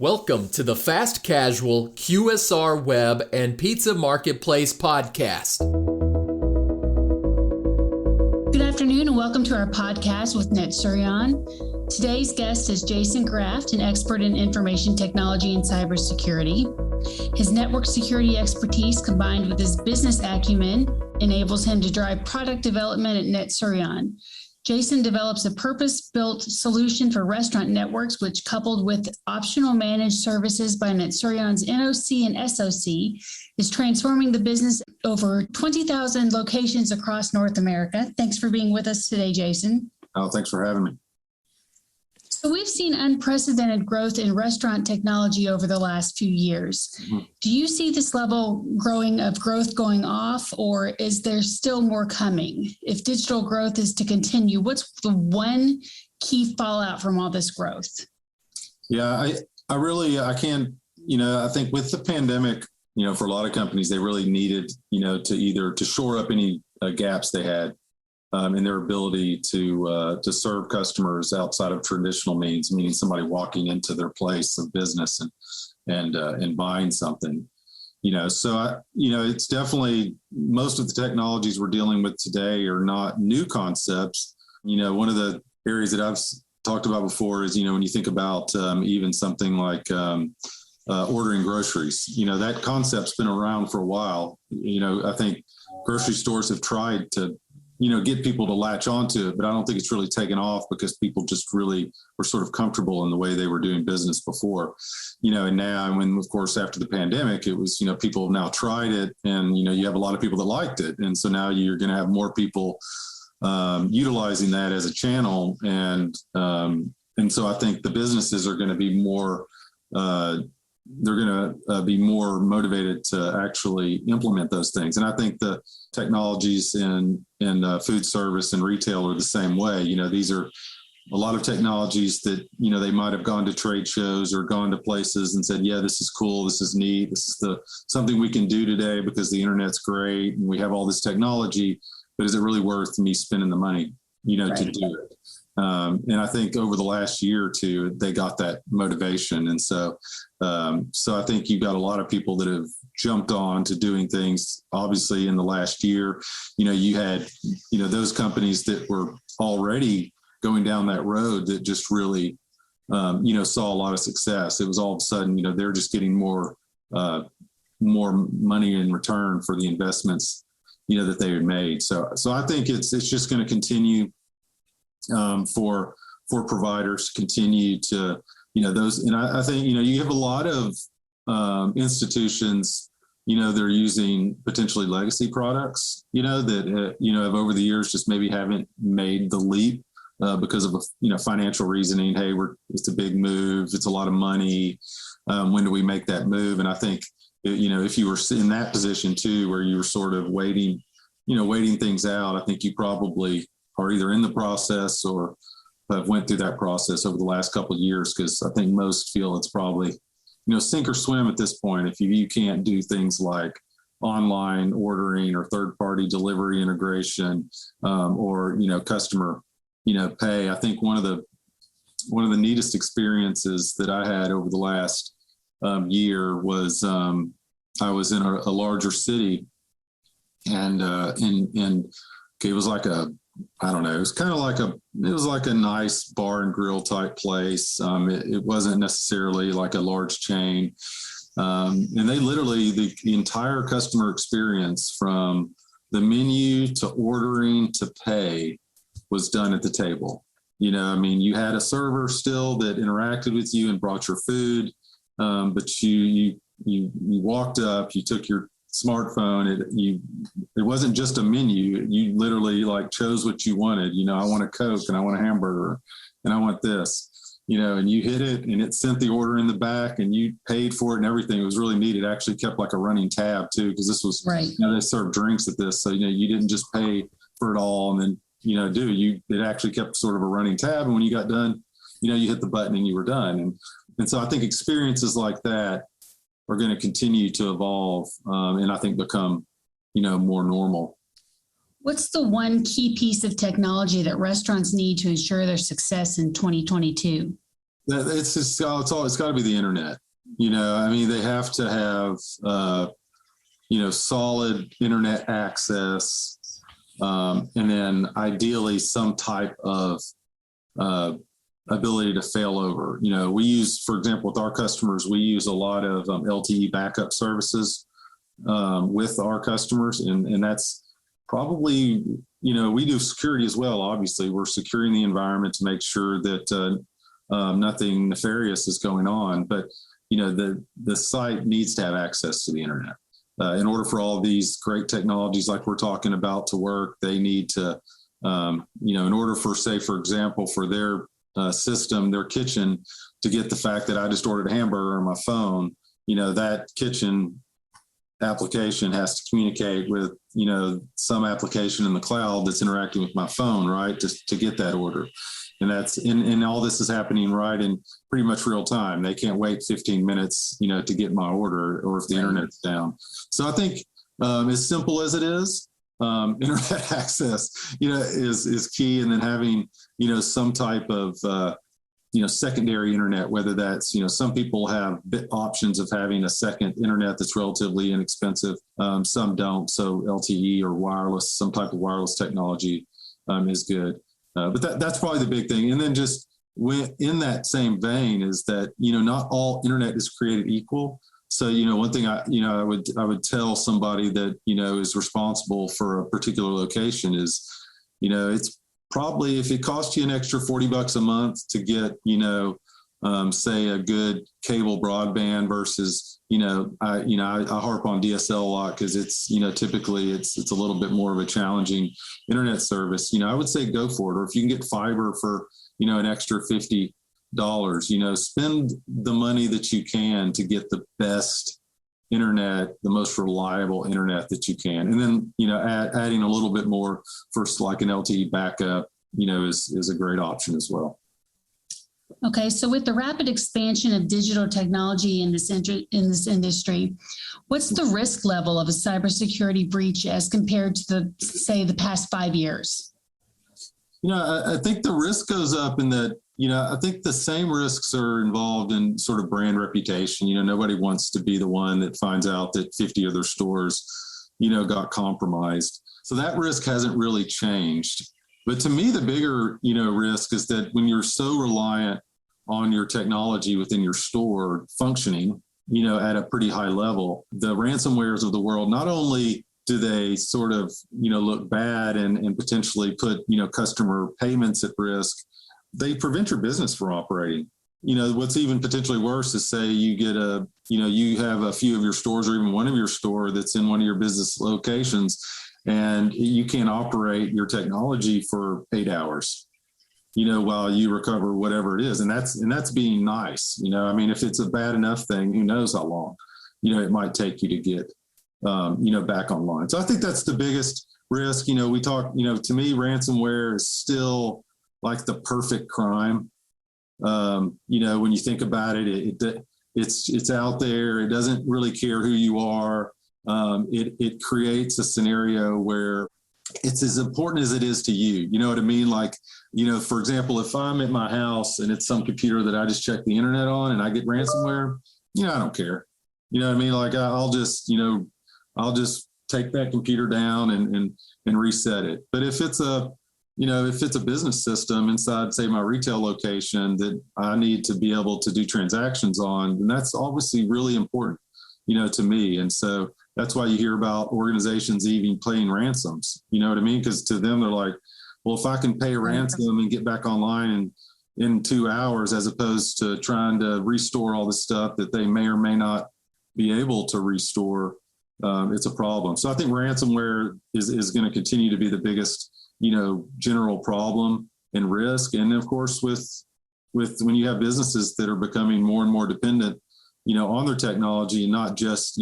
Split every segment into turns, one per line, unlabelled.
Welcome to the Fast Casual QSR Web and Pizza Marketplace podcast.
Good afternoon and welcome to our podcast with NetSurion. Today's guest is Jason Graft, an expert in information technology and cybersecurity. His network security expertise combined with his business acumen enables him to drive product development at NetSurion. Jason develops a purpose-built solution for restaurant networks, which coupled with optional managed services by NetSurion's NOC and SOC is transforming the business over 20,000 locations across North America. Thanks for being with us today, Jason.
Oh, thanks for having me.
So we've seen unprecedented growth in restaurant technology over the last few years. Mm-hmm. Do you see this level of growth going off, or is there still more coming? If digital growth is to continue, what's the one key fallout from all this growth?
Yeah, I can't, I think with the pandemic, for a lot of companies, they really needed, to shore up any gaps they had in their ability to serve customers outside of traditional means, meaning somebody walking into their place of business and buying something. So it's definitely, most of the technologies we're dealing with today are not new concepts. One of the areas that I've talked about before is, when you think about even something like ordering groceries, that concept's been around for a while. I think grocery stores have tried to get people to latch onto it, but I don't think it's really taken off because people just really were sort of comfortable in the way they were doing business before, and now, and when, of course, after the pandemic, it was, people have now tried it and, you have a lot of people that liked it. And so now you're going to have more people utilizing that as a channel. And so I think the businesses are going to be more, they're going to be more motivated to actually implement those things. And I think the technologies in food service and retail are the same way. These are a lot of technologies that, they might have gone to trade shows or gone to places and said, yeah, this is cool. This is neat. This is something we can do today because the internet's great and we have all this technology, but is it really worth me spending the money, right, to do it? And I think over the last year or two, they got that motivation. And so I think you've got a lot of people that have jumped on to doing things. Obviously, in the last year, you had, those companies that were already going down that road that just really, saw a lot of success. It was all of a sudden, they're just getting more money in return for the investments, that they had made. So I think it's just going to continue for providers to continue to, those. And I think, you have a lot of institutions, they're using potentially legacy products, that, have over the years just maybe haven't made the leap because of, financial reasoning. Hey, it's a big move. It's a lot of money. When do we make that move? And I think, if you were in that position too, where you were sort of waiting things out, I think you probably are either in the process or have went through that process over the last couple of years, because I think most feel it's probably, sink or swim at this point. If you can't do things like online ordering or third-party delivery integration or, customer, pay. I think one of the neatest experiences that I had over the last year was I was in a larger city and it was like it was like a nice bar and grill type place. It wasn't necessarily like a large chain. And they literally, the entire customer experience from the menu to ordering to pay was done at the table. You had a server still that interacted with you and brought your food. But you walked up, you took your smartphone, it wasn't just a menu. You literally chose what you wanted. I want a Coke and I want a hamburger and I want this, and you hit it and it sent the order in the back and you paid for it and everything. It was really neat. It actually kept like a running tab too, because this was,
right.
They served drinks at this. So, you didn't just pay for it all and then, it actually kept sort of a running tab. And when you got done, you hit the button and you were done. And so I think experiences like that are going to continue to evolve and I think become, more normal.
What's the one key piece of technology that restaurants need to ensure their success in 2022?
It's got to be the internet. I mean, they have to have, solid internet access. And then ideally some type of ability to fail over. We use, for example, with our customers, we use a lot of LTE backup services with our customers. And that's probably, we do security as well. Obviously, we're securing the environment to make sure that nothing nefarious is going on. But, the site needs to have access to the internet. In order for all of these great technologies like we're talking about to work, they need to, in order for, say, for example, for their system, their kitchen, to get the fact that I just ordered a hamburger on my phone, that kitchen application has to communicate with, some application in the cloud that's interacting with my phone, right, to get that order. And that's and all this is happening right in pretty much real time. They can't wait 15 minutes, to get my order, or if the internet's down. So I think as simple as it is, internet access, is key. And then having, some type of, secondary internet, whether that's, some people have options of having a second internet that's relatively inexpensive. Some don't. So LTE or wireless, some type of wireless technology is good. But that's probably the big thing. And then just in that same vein is that, not all internet is created equal. So, one thing I would tell somebody that, is responsible for a particular location is, it's probably, if it costs you an extra $40 a month to get, say a good cable broadband versus, I harp on DSL a lot because it's, typically it's a little bit more of a challenging internet service. I would say go for it. Or if you can get fiber for, an extra $50, spend the money that you can to get the best internet, the most reliable internet that you can. And then, adding a little bit more for like an LTE backup, is a great option as well.
Okay, so with the rapid expansion of digital technology in this industry, what's the risk level of a cybersecurity breach as compared to the past 5 years?
I think the risk goes up in that, I think the same risks are involved in sort of brand reputation. Nobody wants to be the one that finds out that 50 of their stores, got compromised. So that risk hasn't really changed. But to me, the bigger, risk is that when you're so reliant on your technology within your store functioning, at a pretty high level, the ransomwares of the world, not only do they sort of, look bad and potentially put, customer payments at risk, they prevent your business from operating. What's even potentially worse is, say you get you have a few of your stores or even one of your store that's in one of your business locations, and you can't operate your technology for 8 hours, while you recover whatever it is. And that's being nice. I mean, if it's a bad enough thing, who knows how long, it might take you to get, back online. So I think that's the biggest risk. We talk, to me, ransomware is still like the perfect crime. When you think about it, it's out there. It doesn't really care who you are. It creates a scenario where it's as important as it is to you. You know what I mean? Like, for example, if I'm at my house and it's some computer that I just checked the internet on and I get ransomware, I don't care. You know what I mean? Like I'll just take that computer down and reset it. But if it's a business system inside, say, my retail location that I need to be able to do transactions on, then that's obviously really important, to me. And so that's why you hear about organizations even paying ransoms. You know what I mean? Because to them, they're like, well, if I can pay a ransom and get back online in 2 hours, as opposed to trying to restore all the stuff that they may or may not be able to restore, it's a problem. So I think ransomware is going to continue to be the biggest, general problem and risk. And of course, with when you have businesses that are becoming more and more dependent, on their technology, and not just,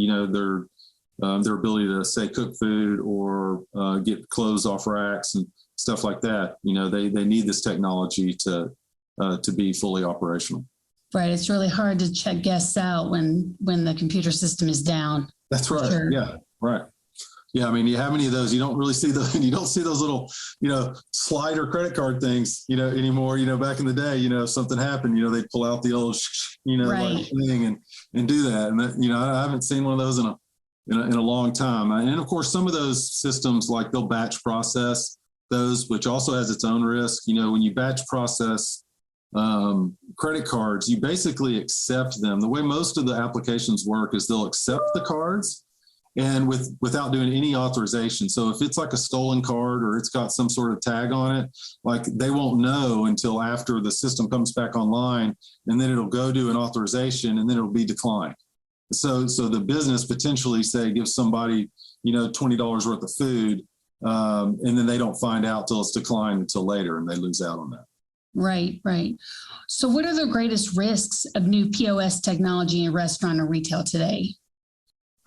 their ability to, say, cook food or get clothes off racks and stuff like that. They need this technology to be fully operational.
Right. It's really hard to check guests out when the computer system is down.
That's right. Sure. Yeah. Right. Yeah, I mean, you have many of those. You don't really see you don't see those little, slider credit card things, anymore. Back in the day, if something happened, they'd pull out the old,
Right.
like thing and do that. And that, I haven't seen one of those in a long time. And of course, some of those systems, like they'll batch process those, which also has its own risk. When you batch process credit cards, you basically accept them. The way most of the applications work is they'll accept the cards and without doing any authorization. So if it's like a stolen card or it's got some sort of tag on it, like they won't know until after the system comes back online, and then it'll go to an authorization and then it'll be declined. So the business potentially gives somebody, $20 worth of food, and then they don't find out till it's declined until later, and they lose out on that.
Right. So what are the greatest risks of new POS technology in restaurant and retail today?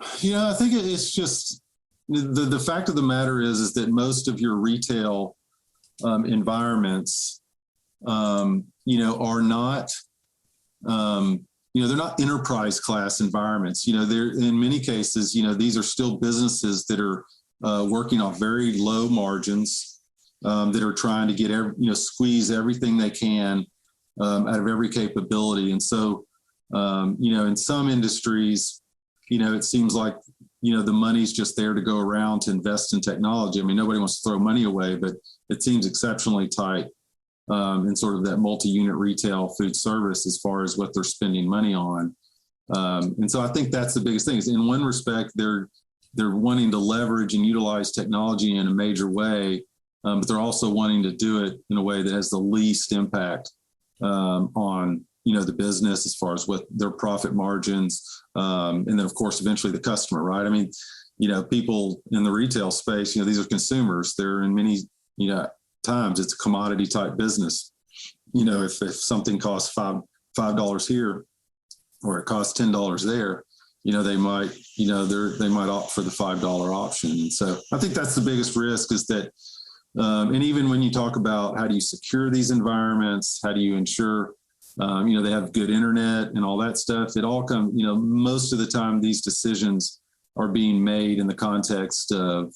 I think it's just the fact of the matter is that most of your retail environments, are not, they're not enterprise class environments. They're in many cases, these are still businesses that are working off very low margins, that are trying to get squeeze everything they can out of every capability. And so, in some industries, it seems like, the money's just there to go around to invest in technology. I mean, nobody wants to throw money away, but it seems exceptionally tight in sort of that multi-unit retail food service as far as what they're spending money on. And so I think that's the biggest thing is, in one respect, they're wanting to leverage and utilize technology in a major way, but they're also wanting to do it in a way that has the least impact on the business as far as what their profit margins, and then of course eventually the customer, right? I mean, people in the retail space, these are consumers. They're in many times it's a commodity type business. If something costs $5 here or it costs $10 there, they might they might opt for the $5 option. And so I think that's the biggest risk is that, and even when you talk about how do you secure these environments, how do you ensure they have good internet and all that stuff. It all comes, most of the time these decisions are being made in the context of,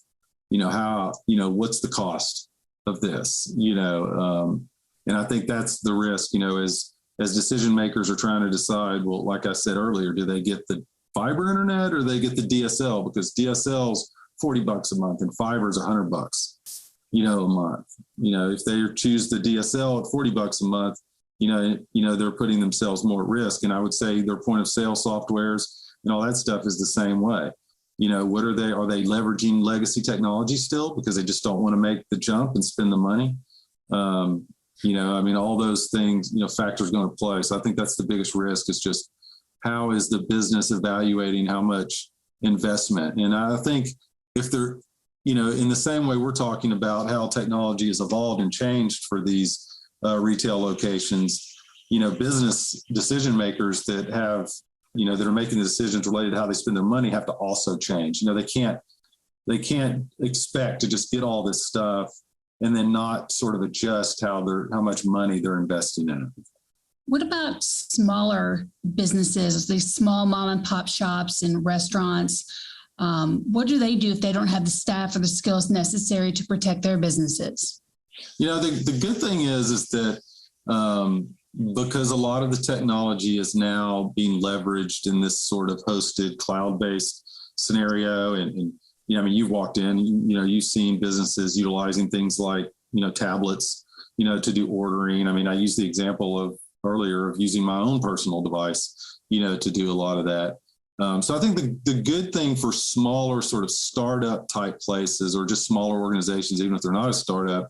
how, what's the cost of this, and I think that's the risk, as decision makers are trying to decide, well, like I said earlier, do they get the fiber internet or they get the DSL? Because DSL's $40 a month and fiber's $100, a month. If they choose the DSL at $40 a month, they're putting themselves more at risk. And I would say their point of sale softwares and all that stuff is the same way. What are they leveraging legacy technology still because they just don't want to make the jump and spend the money? All those things, factors going to play. So I think that's the biggest risk is just how is the business evaluating how much investment? And I think if they're, in the same way we're talking about how technology has evolved and changed for these retail locations, business decision makers that have, that are making the decisions related to how they spend their money have to also change. They can't expect to just get all this stuff and then not sort of adjust how much money they're investing in it.
What about smaller businesses, these small mom and pop shops and restaurants? What do they do if they don't have the staff or the skills necessary to protect their businesses?
The good thing is that because a lot of the technology is now being leveraged in this sort of hosted cloud-based scenario. And you've walked in, you've seen businesses utilizing things like, tablets, to do ordering. I used the example earlier of using my own personal device, to do a lot of that. So I think the good thing for smaller sort of startup type places or just smaller organizations, even if they're not a startup,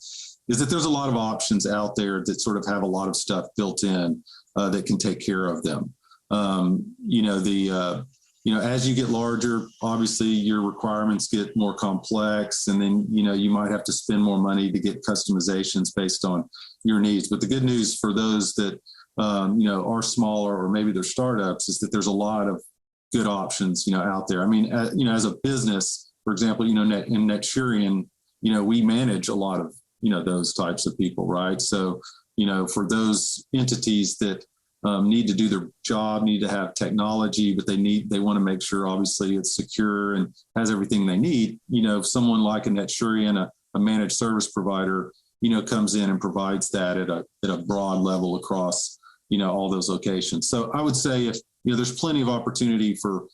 is that there's a lot of options out there that sort of have a lot of stuff built in that can take care of them. As you get larger, obviously your requirements get more complex, and then, you might have to spend more money to get customizations based on your needs. But the good news for those that, are smaller or maybe they're startups is that there's a lot of good options, out there. As a business, for example, in Neturion, we manage a lot of, those types of people, right? So, for those entities that, need to do their job, need to have technology, but they want to make sure obviously it's secure and has everything they need. Someone like a NetSurian, a managed service provider, comes in and provides that at a broad level across, all those locations. So I would say if, there's plenty of opportunity for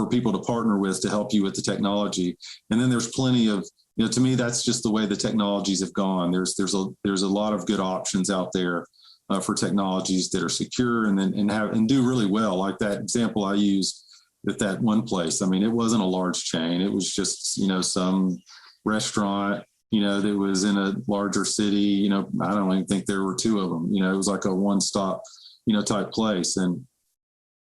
people to partner with to help you with the technology. And then there's plenty of, to me, that's just the way the technologies have gone. There's a lot of good options out there for technologies that are secure and do really well. Like that example I used at that one place. I mean, it wasn't a large chain. It was just, some restaurant, that was in a larger city. I don't even think there were two of them. It was like a one-stop, type place. And,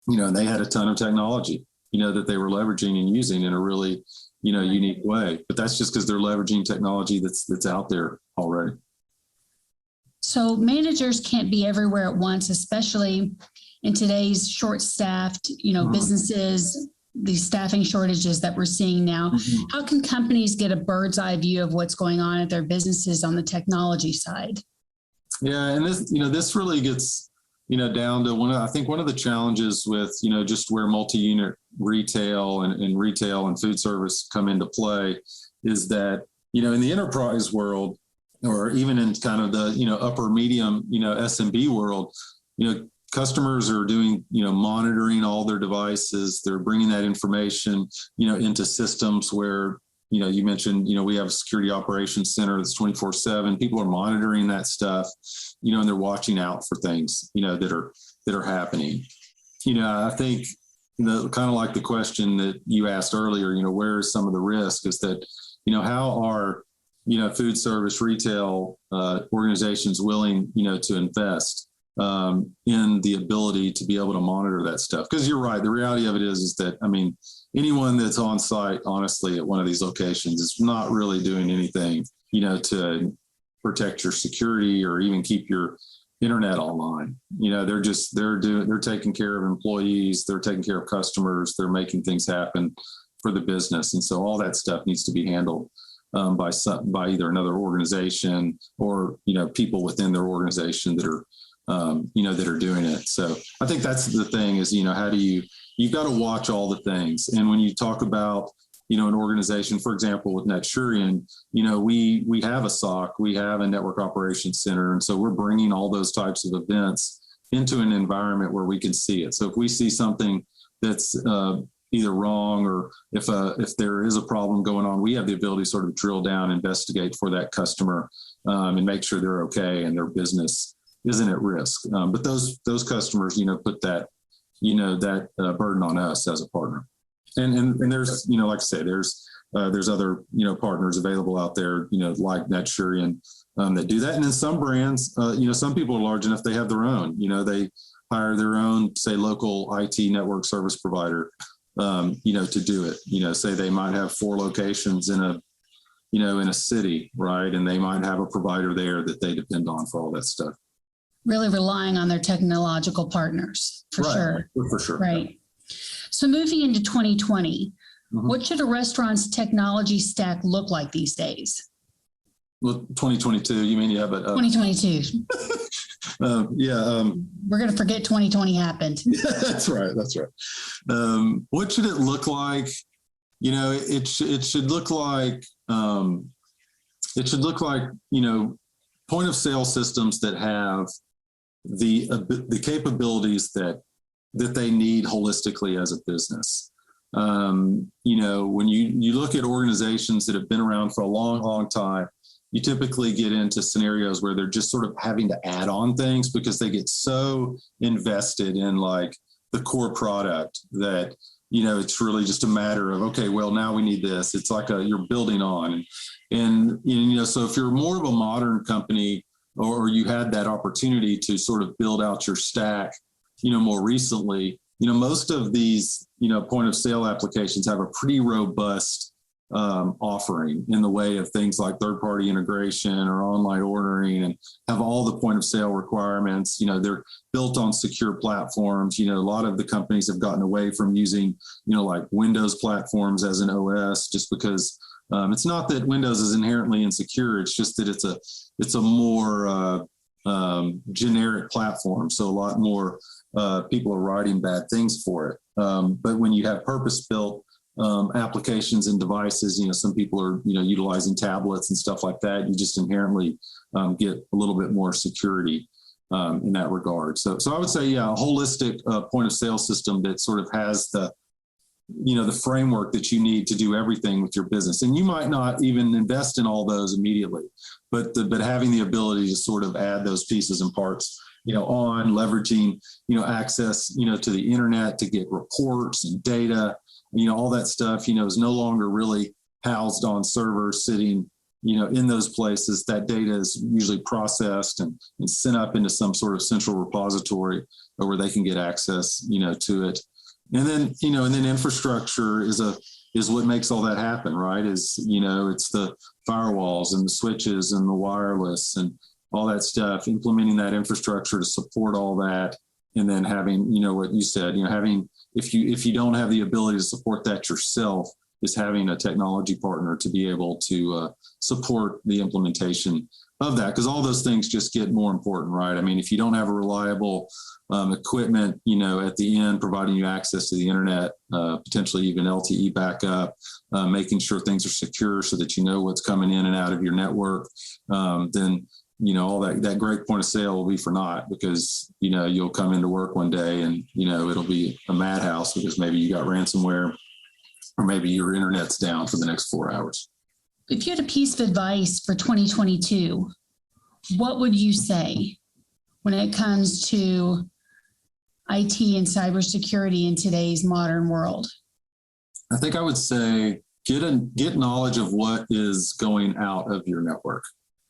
they had a ton of technology, that they were leveraging and using in a really, unique way. But that's just because they're leveraging technology that's out there already.
So managers can't be everywhere at once, especially in today's short-staffed, businesses, these staffing shortages that we're seeing now. Mm-hmm. How can companies get a bird's eye view of what's going on at their businesses on the technology side?
Yeah, and this really gets, down to one of the challenges with, just where multi-unit retail and retail and food service come into play is that, in the enterprise world, or even in kind of the, upper medium, SMB world, customers are doing, monitoring all their devices. They're bringing that information, into systems where, you mentioned, we have a security operations center that's 24/7. People are monitoring that stuff, and they're watching out for things, that are happening. I think, kind of like the question that you asked earlier, where is some of the risk is that, how are, food service retail organizations willing, to invest in the ability to be able to monitor that stuff? Because you're right. The reality of it is that, anyone that's on site, honestly, at one of these locations is not really doing anything, to protect your security or even keep your internet online. They're taking care of employees, they're taking care of customers, they're making things happen for the business. And so all that stuff needs to be handled by either another organization or, people within their organization that are, that are doing it. So I think that's the thing is, you've got to watch all the things. And when you talk about, an organization, for example, with NetSurian, we have a SOC, we have a network operations center. And so we're bringing all those types of events into an environment where we can see it. So if we see something that's either wrong or if there is a problem going on, we have the ability to sort of drill down, investigate for that customer and make sure they're okay and their business isn't at risk. But those customers, put that, that burden on us as a partner. And there's, like I say, there's other, partners available out there, like NetSurian that do that. And then some brands, some people are large enough, they have their own, they hire their own, say, local IT network service provider, to do it. Say they might have 4 locations in a city, right? And they might have a provider there that they depend on for all that stuff.
Really relying on their technological partners, for sure.
For sure.
Right. So moving into 2020, what should a restaurant's technology stack look like these days?
Well, 2022, you mean you have a
2022. We're going to forget 2020 happened.
That's right. What should it look like? It should look like, point of sale systems that have the capabilities that they need holistically as a business. When you look at organizations that have been around for a long, long time, you typically get into scenarios where they're just sort of having to add on things because they get so invested in like the core product that, it's really just a matter of, okay, well, now we need this. It's like you're building on. And so if you're more of a modern company or you had that opportunity to sort of build out your stack, more recently, most of these, point of sale applications have a pretty robust offering in the way of things like third-party integration or online ordering and have all the point of sale requirements. They're built on secure platforms. A lot of the companies have gotten away from using, like Windows platforms as an OS just because it's not that Windows is inherently insecure. It's just that it's a more generic platform. So a lot more people are writing bad things for it. But when you have purpose-built applications and devices, some people are, utilizing tablets and stuff like that. You just inherently get a little bit more security in that regard. So I would say, a holistic point of sale system that sort of has the framework that you need to do everything with your business. And you might not even invest in all those immediately, but having the ability to sort of add those pieces and parts, on leveraging, access, to the internet to get reports and data, all that stuff, is no longer really housed on servers sitting, in those places. That data is usually processed and sent up into some sort of central repository where they can get access, to it. And then, and then infrastructure is what makes all that happen, right? It's the firewalls and the switches and the wireless and all that stuff, implementing that infrastructure to support all that. And then having, what you said, having, if you don't have the ability to support that yourself, is having a technology partner to be able to support the implementation of that. Because all those things just get more important, right? I mean, if you don't have a reliable equipment, at the end, providing you access to the internet, potentially even LTE backup, making sure things are secure so that you know what's coming in and out of your network, then, all that great point of sale will be for naught, because, you'll come into work one day and, it'll be a madhouse because maybe you got ransomware or maybe your internet's down for the next 4 hours.
If you had a piece of advice for 2022, what would you say when it comes to IT and cybersecurity in today's modern world?
I think I would say get knowledge of what is going out of your network.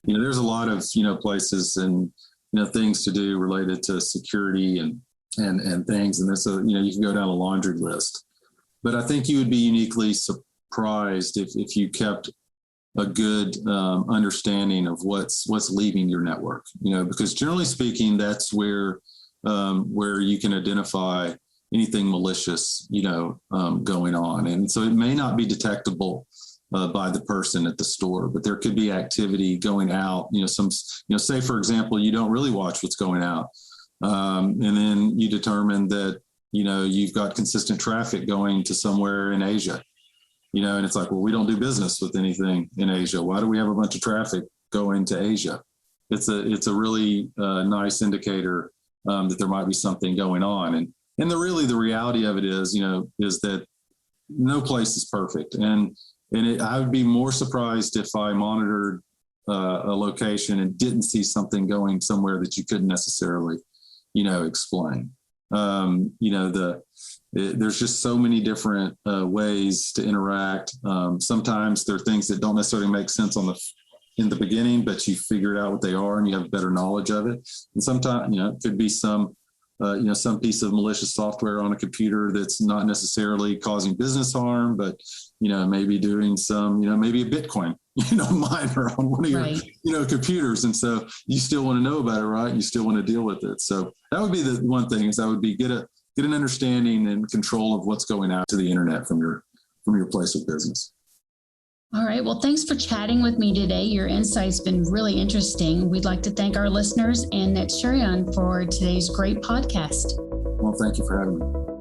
There's a lot of, places and, things to do related to security and things. And there's you can go down a laundry list, but I think you would be uniquely surprised if you kept a good understanding of what's leaving your network, because generally speaking, that's where you can identify anything malicious, going on. And so it may not be detectable by the person at the store, but there could be activity going out, say, for example, you don't really watch what's going out. And then you determine that, you've got consistent traffic going to somewhere in Asia, and it's like, well, we don't do business with anything in Asia. Why do we have a bunch of traffic going to Asia? It's a really nice indicator that there might be something going on. And the reality of it is, is that no place is perfect. And I would be more surprised if I monitored a location and didn't see something going somewhere that you couldn't necessarily, explain. There's just so many different ways to interact. Sometimes there are things that don't necessarily make sense in the beginning, but you figure out what they are and you have better knowledge of it. And sometimes, it could be some piece of malicious software on a computer that's not necessarily causing business harm, but, maybe doing some, maybe a Bitcoin, miner on one of your, computers. And so you still want to know about it, right? You still want to deal with it. So that would be the one thing, is I would be get an understanding and control of what's going out to the internet from your place of business.
All right. Well, thanks for chatting with me today. Your insight's been really interesting. We'd like to thank our listeners and NetSurion for today's great podcast.
Well, thank you for having me.